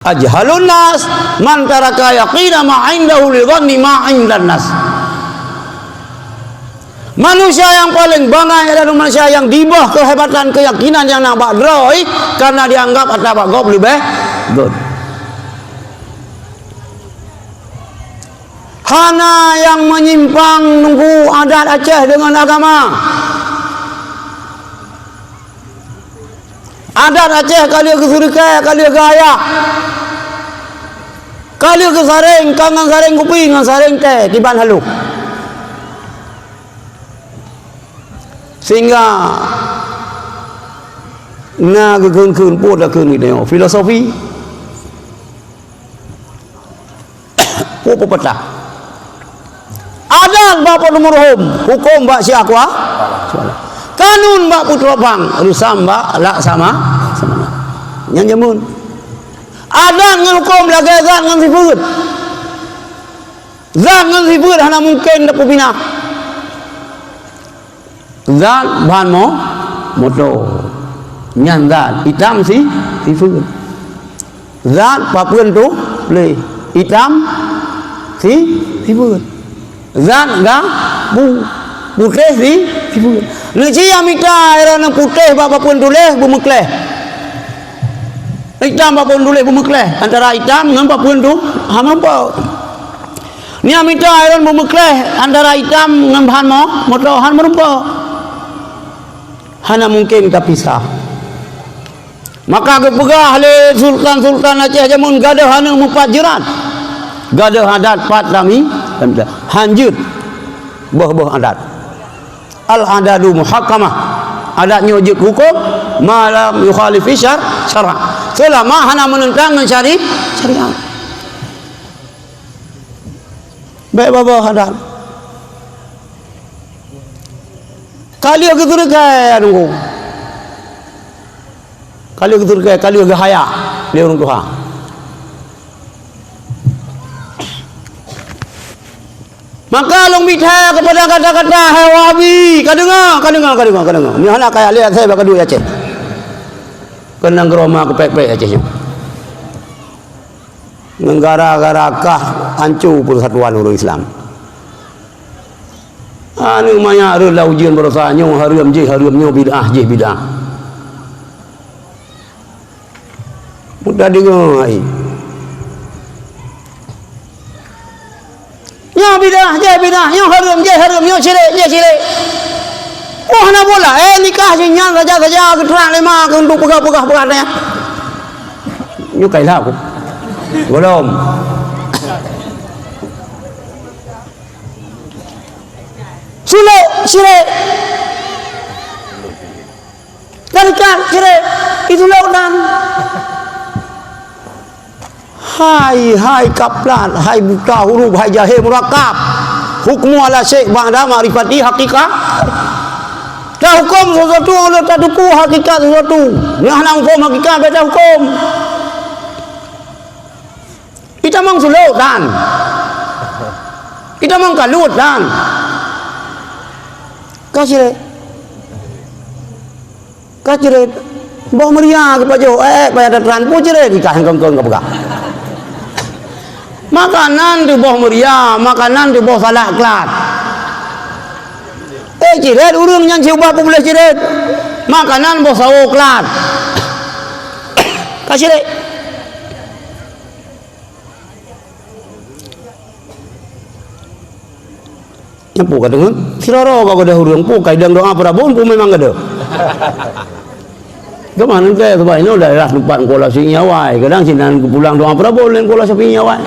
Ajhalun nas man taraka yaqina ma indahu li dhanni ma indan nas. Manusia yang paling bangai adalah manusia yang di bawah kehebatan keyakinan yang nampak droi karena dianggap atau gob lebih good. Hana yang menyimpang nunggu adat Aceh dengan agama. Adat Aceh kali ke Surikai, kali ke Ayak, kali ke Sareng, kangang Sareng kopi, ngang Sareng teh, tiban haluk. Sehingga na keun pun dah keun ni filosofi pun petah adan bapa nomor hukum bak siakwa kanun bak putra bang rusam bak lak sama yang jamun adan ngan hukum lagi zat ngan sifut zat ngan sifut hana mungkin dapat bina zat bahan moto nyan zat hitam sifut zat papun tu le hitam sifut zat ga putih sifut leci amita era nang putih papun tu le bumekleh hitam papun tu le bumekleh antara hitam dengan papun tu hampa ni amita era bumekleh antara hitam dengan bahan moto han merumpa hana mungkin kita pisah. Maka kepegah le sultan Aceh jamun gadah hana mupajiran. Gadah adat pat kami hanjut bah adat. Al adadu muhakkamah. Adatnya wajib hukum malam yukhalif syara'. Selama hana menentang syariat. Baik bapa adat. Kali ke Turkai nunggu. Kali ke Turkai, kali ke Haya dia orang Tuhan. Maka long mitha kepada kata-kata Wahabi, kadengar. Ni anak kaya lihat saya bakal duit Aceh. Kenang geroma ke pek-pek Acehnya. Negara-negara kah hancur persatuan orang Islam. Anu maya rela ujian berasanya haram bid'ah bidah. Mudah dengar ai. Nya bidah, nya haram, nya syirik. Oh nak bola nikah sinya saja keterang lima ke untuk pegah beratnya. Nyu kailah aku. Belum. Syirik tarikat syirik itu lautan. Hai kaplan, hai buta huruf, hai jahil murakab. Hukmu ala syekh ba'da ma'rifati haqiqah. Dah hukum sesuatu oleh taduku hakikat sesuatu. Yang nak hukum hakikat beda hukum. Kita mang sulut dan kita mang kalut dan kasih bawa meriah kepada pada teran pun cerai nikah yang kengkeng ke pegah makanan tu bawa meriah makanan tu bawa salah kelat cerai urang yang coba pun boleh cerai makanan bawa sawo kelat kasih pu ka dengan siraro ka goda hurung pu kaidang doa prabon pu memang ada kemana ke sebab ini daerah tempat kola sinyawai kadang sinan pulang doa prabon len kola sapi nyawai